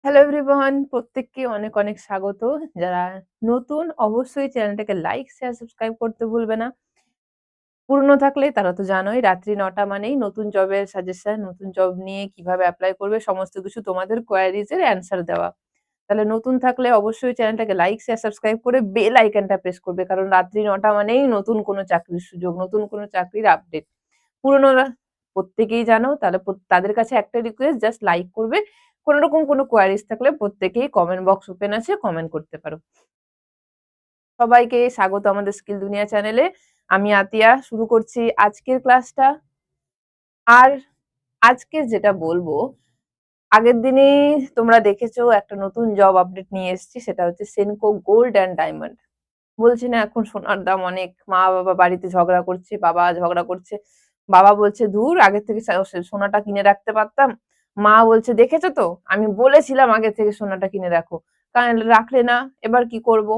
Hello everyone, প্রত্যেককে অনেক অনেক স্বাগত। যারা নতুন অবশ্যই চ্যানেলটাকে লাইক, শেয়ার, সাবস্ক্রাইব করতে ভুলবে না। পুরনো থাকলে তারা তো জানোই রাত্রি ৯টা মানেই নতুন জবের সাজেশন, নতুন জব নিয়ে কিভাবে এপ্লাই করবে সমস্ত কিছু তোমাদের কোয়েরিজ এর অ্যান্সার দেওয়া। তাহলে নতুন থাকলে অবশ্যই চ্যানেলটাকে লাইক, শেয়ার, সাবস্ক্রাইব করে বেল আইকনটা প্রেস করবে। কারণ রাত্রি ৯টা মানেই নতুন কোনো চাকরির সুযোগ, নতুন কোনো চাকরির আপডেট। পুরনোরা প্রত্যেকেই জানো, তাহলে তাদের কাছে একটা রিকোয়েস্ট, জাস্ট লাইক করবে। কোন রকম কোনো কোয়েরিজ থাকলে প্রত্যেকেই কমেন্ট বক্স ওপেন আছে, কমেন্ট করতে পারো। সবাইকে স্বাগত আমাদের স্কিল দুনিয়া চ্যানেলে। আমি আতিয়া, শুরু করছি আজকের ক্লাসটা। আর আজকে যেটা বলবো, আগের দিনেই তোমরা দেখেছো একটা নতুন জব আপডেট নিয়ে এসেছি, সেটা হচ্ছে সেনকো গোল্ড অ্যান্ড ডায়মন্ড। বলছি না এখন সোনার দাম অনেক, মা বাবা বাড়িতে ঝগড়া করছে, বাবা ঝগড়া করছে। বাবা বলছে ধুর, আগের থেকে সোনাটা কিনে রাখতে পারতাম। মা বলছে দেখেছো তো, আমি বলেছিলাম আগে থেকে সোনাটা কিনে রাখো, কারণ রাখলে না, এবার কি করব।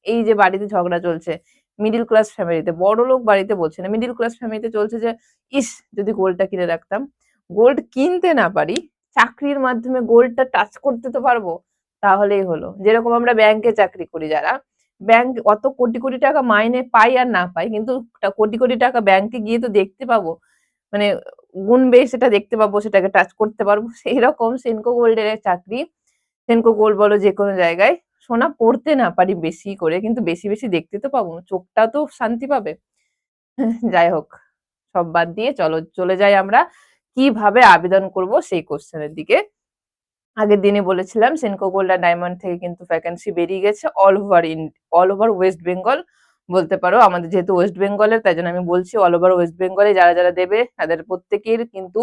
এই যে বাড়িতে ঝগড়া চলছে, মিডিল ক্লাস ফ্যামিলিতে, বড় লোক বাড়িতে বলছে না, মিডিল ক্লাস ফ্যামিলিতে চলছে যে ইস, যদি গোল্ডটা কিনে রাখতাম। গোল্ড কিনতে না পারি, চাকরির মাধ্যমে গোল্ডটা টাচ করতে তো পারবো, তাহলেই হলো। যেরকম আমরা ব্যাংকে চাকরি করি, যারা ব্যাংক অত কোটি কোটি টাকা মাইনে পাই আর না পাই, কিন্তু কোটি কোটি টাকা ব্যাংকে গিয়ে তো দেখতে পাবো, মানে গুনবে সেটা দেখতে পাবো, সেটাকে টাচ করতে পারবো। সেই রকম সেনকো গোল্ডের চাকরি। সেনকো গোল্ড বলো যে কোনো জায়গায়, সোনা পড়তে না পারি বেশি করে, কিন্তু বেশি বেশি দেখতে তো পাবো, চোখটা তো শান্তি পাবে। যাই হোক, সব বাদ দিয়ে চলো চলে যাই আমরা কিভাবে আবেদন করব সেই কোশ্চেনের দিকে। আগের দিনে বলেছিলাম সেনকো গোল্ড আর ডায়মন্ড থেকে কিন্তু ভ্যাকেন্সি বেরিয়ে গেছে অল ওভার ওয়েস্ট বেঙ্গল বলতে পারো। আমাদের যেহেতু ওয়েস্ট বেঙ্গলের, তাই জন্য আমি বলছি অল ওভার ওয়েস্ট বেঙ্গলে যারা যারা দেবে তাদের প্রত্যেকের কিন্তু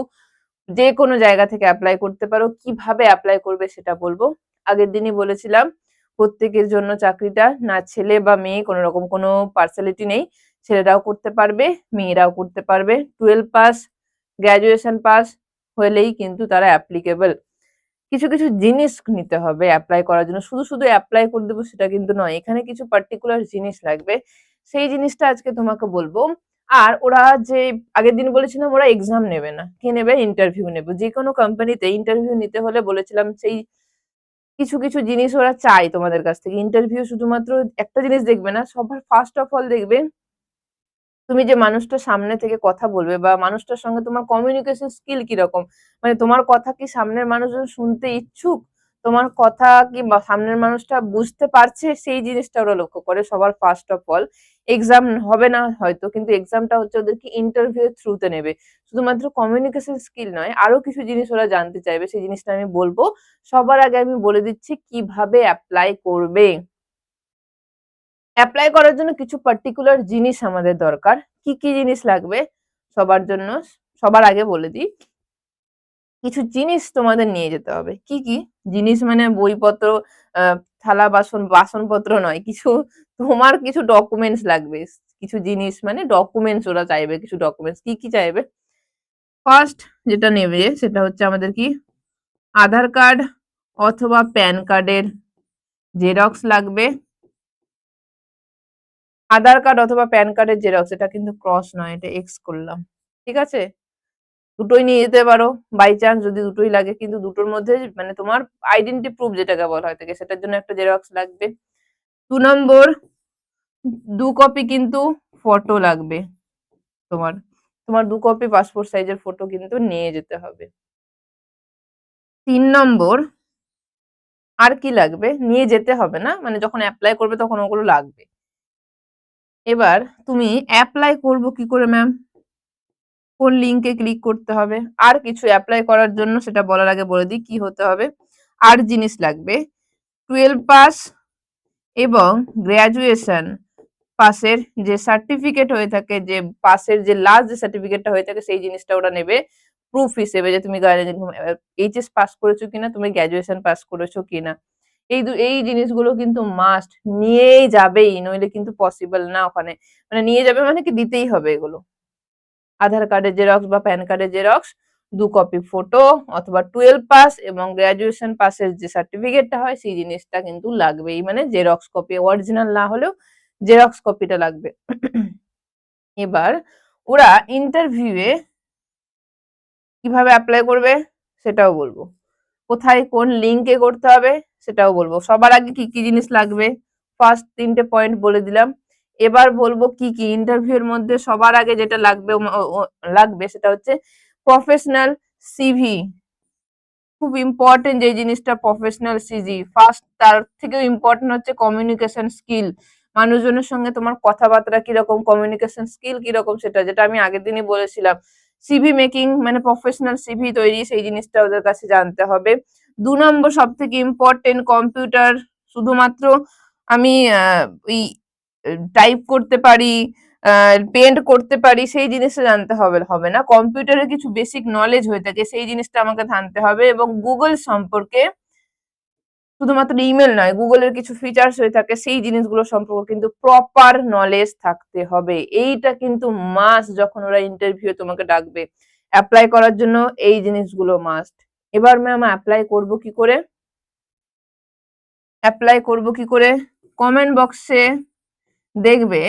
যে কোনো জায়গা থেকে অ্যাপ্লাই করতে পারো। কিভাবে অ্যাপ্লাই করবে সেটা বলবো। আগের দিনই বলেছিলাম প্রত্যেকের জন্য চাকরিটা, না ছেলে বা মেয়ে কোনো রকম কোনো পার্সিয়ালিটি নেই। ছেলেরাও করতে পারবে, মেয়েরাও করতে পারবে। 12 পাস, গ্রাজুয়েশন পাস হলেই কিন্তু তারা অ্যাপ্লিকেবল। কিছু কিছু জিনিস নিতে হবে অ্যাপ্লাই করার জন্য, শুধু শুধু অ্যাপ্লাই করে দেবো সেটা কিন্তু নয়, এখানে কিছু পার্টিকুলার জিনিস লাগবে। সেই জিনিসটা আজকে তোমাকে বলবো। আর ওরা যে আগের দিন বলেছিলাম ওরা এক্সাম নেবে না, কি নেবে, ইন্টারভিউ নেবে। যে কোনো কোম্পানিতে ইন্টারভিউ নিতে হলে বলেছিলাম সেই কিছু কিছু জিনিস ওরা চায় তোমাদের কাছ থেকে। ইন্টারভিউ শুধুমাত্র একটা জিনিস দেখবে না, সবার ফার্স্ট অফ অল দেখবে তুমি যে মানুষটার সামনে থেকে কথা বলবে, বা মানুষটার সঙ্গে তোমার কমিউনিকেশন স্কিল কিরকম, মানে তোমার কথা কি সামনের মানুষজন শুনতে ইচ্ছুক, তোমার কথা কি সামনের মানুষটা বুঝতে পারছে, সেই জিনিসটা ওরা লক্ষ্য করে সবার ফার্স্ট অফ অল। এক্সাম হবে না হয়তো, কিন্তু এক্সামটা হচ্ছে ওদেরকে ইন্টারভিউ এর থ্রুতে নেবে। শুধুমাত্র কমিউনিকেশন স্কিল নয়, আরো কিছু জিনিস ওরা জানতে চাইবে, সেই জিনিসটা আমি বলবো। সবার আগে আমি বলে দিচ্ছি কিভাবে অ্যাপ্লাই করবে। এপ্লাই করার জন্য কিছু পার্টিকুলার জিনিস আমাদের দরকার। কি কি জিনিস লাগবে সবার জন্য, সবার আগে বলে দিই। কিছু জিনিস তোমাদের নিয়ে যেতে হবে। কি কি জিনিস, মানে বইপত্র, থালা বাসন, বাসনপত্র নয়, কিছু তোমার কিছু ডকুমেন্টস লাগবে। কিছু জিনিস মানে ডকুমেন্টস ওরা চাইবে, কিছু ডকুমেন্টস কি কি চাইবে। ফার্স্ট যেটা নেবে সেটা হচ্ছে আমাদের কি, আধার কার্ড অথবা প্যান কার্ডের জেরক্স লাগবে। আধার কার্ড অথবা প্যান কার্ডের জেরক্স, এটা কিন্তু ক্রস নয়, এটা এক্স করলাম, ঠিক আছে। দুটোই নিয়ে যেতে পারো বাই চান্স যদি দুটোই লাগে, কিন্তু দুটোর মধ্যে মানে তোমার আইডেন্টি প্রুফ যেটাকে বলা হয় থাকে, সেটার জন্য একটা জেরক্স লাগবে। 2 নম্বর, 2 কপি কিন্তু ফটো লাগবে। তোমার তোমার 2 কপি পাসপোর্ট সাইজের ফটো কিন্তু নিয়ে যেতে হবে। 3 নম্বর, আর কি লাগবে, নিয়ে যেতে হবে না, মানে যখন অ্যাপ্লাই করবে তখন ওগুলো লাগবে। এবার তুমি অ্যাপ্লাই করবো কি করে ম্যাম, কোন লিংকে ক্লিক করতে হবে, আর কিছু অ্যাপ্লাই করার জন্য সেটা বলার আগে বলে দিই কি হতে হবে। আর জিনিস লাগবে 12 পাস এবং গ্রাজুয়েশন পাসের যে সার্টিফিকেট হয়ে থাকে, যে পাসের যে লাস্ট যে সার্টিফিকেটটা হয়ে থাকে, সেই জিনিসটা ওরা নেবে প্রুফ হিসেবে, যে তুমি এইচএস পাস করেছো কিনা, তুমি গ্রাজুয়েশন পাস করেছো কিনা। এই জিনিসগুলো কিন্তু মাস্ট নিয়েই যাবেই, নইলে কিন্তু পসিবল না ওখানে, মানে নিয়ে যাবে মানে কি দিতেই হবে এগুলো। আধার কার্ডের জেরক্স বা প্যান কার্ডের জেরক্স, 2 কপি ফটো অথবা 12 পাস এবং গ্রাজুয়েশন পাসের যে সার্টিফিকেটটা হয় সেই জিনিসটা কিন্তু লাগবেই, মানে জেরক্স কপি, অরিজিনাল না হলেও জেরক্স কপিটা লাগবে। এবার ওরা ইন্টারভিউয়ে কিভাবে অ্যাপ্লাই করবে সেটাও বলবো। কোথায় কোন লিঙ্কে করতে হবে সেটাও বলবো। সবার আগে কি কি জিনিস লাগবে ফার্স্ট 3টে পয়েন্ট বলে দিলাম। এবার বলবো কি কি ইন্টারভিউ এর মধ্যে সবার আগে যেটা লাগবে সেটা হচ্ছে প্রফেশনাল সিভি। খুব ইম্পর্টেন্ট যে জিনিসটা প্রফেশনাল সিভি। ফার্স্ট তার থেকেও ইম্পর্টেন্ট হচ্ছে কমিউনিকেশন স্কিল। মানুষজনের সঙ্গে তোমার কথাবার্তা কিরকম, কমিউনিকেশন স্কিল কিরকম, সেটা যেটা আমি আগের দিনই বলেছিলাম। সিভি মেকিং মানে প্রফেশনাল সিভি তৈরি, সেই জিনিসটা ওদের কাছে জানতে হবে। 2 নম্বর সব থেকে ইম্পর্টেন্ট কম্পিউটার। শুধুমাত্র আমি ওই টাইপ করতে পারি, পেন্ট করতে পারি সেই জিনিসটা জানতে হবে না। কম্পিউটারের কিছু বেসিক নলেজ হয়ে থাকে সেই জিনিসটা আমাকে জানতে হবে। এবং গুগল সম্পর্কে, শুধুমাত্র ইমেল নয়, গুগলের কিছু ফিচার্স হয়ে থাকে সেই জিনিসগুলো সম্পর্কে কিন্তু প্রপার নলেজ থাকতে হবে। এইটা কিন্তু মাস্ট যখন ওরা ইন্টারভিউ তোমাকে ডাকবে অ্যাপ্লাই করার জন্য, এই জিনিসগুলো মাস্ট। এবার ম্যাম অ্যাপ্লাই করব কি করে? কমেন্ট বক্সে দেখবে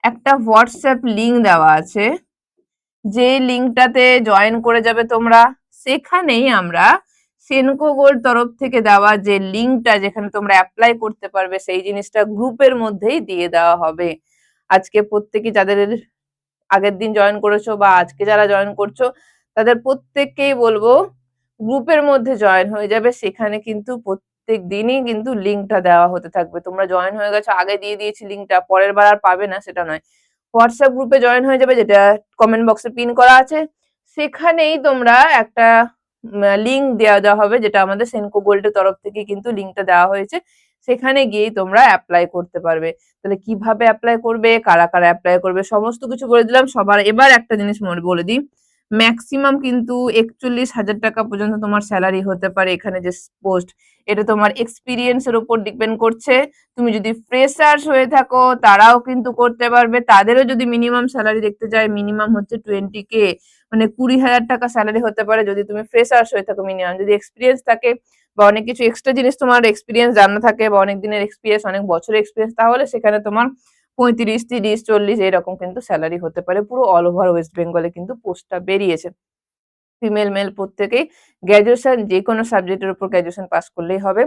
একটা হোয়াটসঅ্যাপ লিংক দেওয়া আছে, যে লিংকটাতে জয়েন করে যাবে তোমরা। সেখানেই আমরা সেনকো গোল্ড তরফ থেকে দেওয়া যে লিংকটা যেখানে তোমরা অ্যাপ্লাই করতে পারবে সেই জিনিসটা গ্রুপের মধ্যেই দিয়ে দেওয়া হবে। আজকে প্রত্যেকে যাদের আগের দিন জয়েন করেছো বা আজকে যারা জয়েন করছো তাদের প্রত্যেককেই বলবো গ্রুপের মধ্যে জয়েন হয়ে যাবে। সেখানে কিন্তু প্রত্যেক দিনই কিন্তু লিংকটা দেওয়া হতে থাকবে। তোমরা জয়েন হয়ে গেছো, আগে দিয়ে দিয়েছি লিংকটা, পরের বার আর পাবে না সেটা নয়। হোয়াটসঅ্যাপ গ্রুপে জয়েন হয়ে যাবে, যেটা কমেন্ট বক্সে পিন করা আছে। সেখানেই তোমরা একটা লিংক দেওয়া হবে, যেটা আমাদের সেনকো গোল্ডের তরফ থেকে কিন্তু লিংকটা দেওয়া হয়েছে। সেখানে গিয়েই তোমরা অ্যাপ্লাই করতে পারবে। তাহলে কিভাবে অ্যাপ্লাই করবে, কারা কারা অ্যাপ্লাই করবে সমস্ত কিছু বলে দিলাম। সবার এবার একটা জিনিস বলে দিই, ম্যাক্সিমাম কিন্তু 41,000 টাকা পর্যন্ত তোমার স্যালারি হতে পারে এখানে যে পোস্ট। এটা তোমার এক্সপিরিয়েন্সের উপর ডিপেন্ড করছে। তুমি যদি ফ্রেশার্স হয়ে থাকো তারাও কিন্তু করতে পারবে, তাদেরও যদি মিনিমাম স্যালারি দেখতে চাই মিনিমাম হচ্ছে 20K, মানে 20,000 টাকা স্যালারি হতে পারে যদি তুমি ফ্রেশার্স হয়ে থাকো মিনিমাম। যদি এক্সপিরিয়েন্স থাকে বা অনেক কিছু এক্সট্রা জিনিস তোমার এক্সপিরিয়েন্স জানা থাকে বা অনেক দিনের এক্সপিরিয়েন্স, অনেক বছরের এক্সপিরিয়েন্স, তাহলে সেখানে তোমার 35, 30, 40 এরকম কিন্তু স্যালারি হতে পারে। পুরো অল ওভার ওয়েস্ট বেঙ্গলে কিন্তু পোস্টটা বেরিয়েছে। ফিমেল মেল প্রত্যেকেই গ্র্যাজুয়েশন, যে কোনো সাবজেক্টের উপর গ্র্যাজুয়েশন পাস করলেই হবে।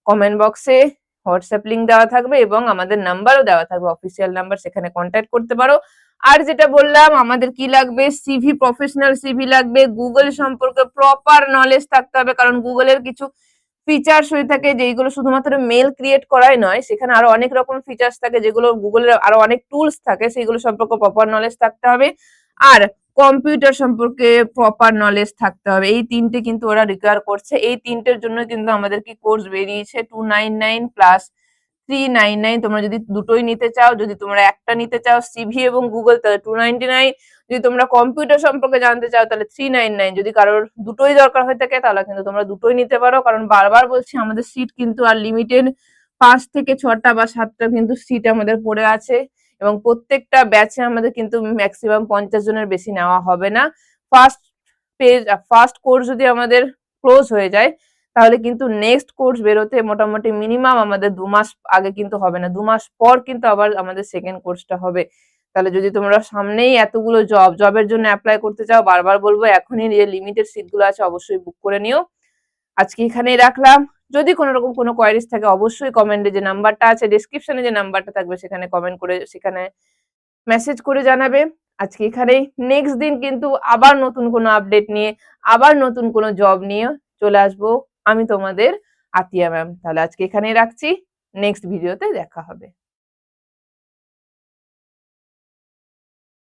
কমেন্ট বক্সে হোয়াটসঅ্যাপ লিংক দেওয়া থাকবে এবং আমাদের নাম্বারও দেওয়া থাকবে, অফিসিয়াল নাম্বার, সেখানে কন্ট্যাক্ট করতে পারো। আর যেটা বললাম আমাদের কি লাগবে, সিভি, প্রফেশনাল সিভি লাগবে। গুগল সম্পর্কে প্রপার নলেজ থাকতে হবে, কারণ গুগলের কিছু ফিচার্স হয়ে থাকে যেগুলো শুধুমাত্র মেল ক্রিয়েট করাই নয়, সেখানে আরো অনেক রকম ফিচার্স থাকে যেগুলো গুগলের আরো অনেক টুলস থাকে, সেগুলো সম্পর্কে প্রপার নলেজ থাকতে হবে। আর কম্পিউটার সম্পর্কে প্রপার নলেজ থাকতে হবে। এই 3টে কিন্তু ওরা রিকোয়ার করছে। এই 3টের জন্য কিন্তু আমাদের কি কোর্স বেরিয়েছে 299 প্লাস 399। তোমরা যদি দুটোই নিতে চাও, যদি তোমরা একটা নিতে চাও সিভি এবং গুগল, তাহলে 299। যদি তোমরা কম্পিউটার সম্পর্কে জানতে চাও তাহলে 399। যদি কারোর দুটোই দরকার হয়ে থাকে তাহলে কিন্তু তোমরা দুটোই নিতে পারো, কারণ বারবার বলছি আমাদের সিট কিন্তু আর লিমিটেড 5 থেকে 6টা বা 7টা কিন্তু সিট আমাদের পড়ে আছে। এবং প্রত্যেকটা ব্যাচে আমাদের কিন্তু ম্যাক্সিমাম 50 জনের বেশি নেওয়া হবে না। ফার্স্ট ফার্স্ট কোর্স যদি আমাদের ক্লোজ হয়ে যায় তাহলে কিন্তু নেক্সট কোর্স বেরোতে মোটামুটি মিনিমাম আমাদের 2 মাস আগে কিন্তু হবে না, 2 মাস পর কিন্তু আবার আমাদের সেকেন্ড কোর্সটা হবে। তাহলে যদি তোমরা সামনেই এতগুলো জবের জন্য অ্যাপ্লাই করতে চাও, বারবার বলবো এখনই যে লিমিটেড সিটগুলো আছে অবশ্যই বুক করে নিও। আজকে এখানেই রাখলাম। যদি কোনো রকম কোনো কোয়ারিজ থাকে অবশ্যই কমেন্টে যে নাম্বারটা আছে, ডেসক্রিপশনে যে নাম্বারটা থাকবে সেখানে কমেন্ট করে, সেখানে মেসেজ করে জানাবে। আজকে এখানেই, নেক্সট দিন কিন্তু আবার নতুন কোনো আপডেট নিয়ে, আবার নতুন কোনো জব নিয়ে চলে আসবো আমি তোমাদের আতিয়া ম্যাম। তাহলে আজকে এখানেই রাখছি, নেক্সট ভিডিওতে দেখা হবে।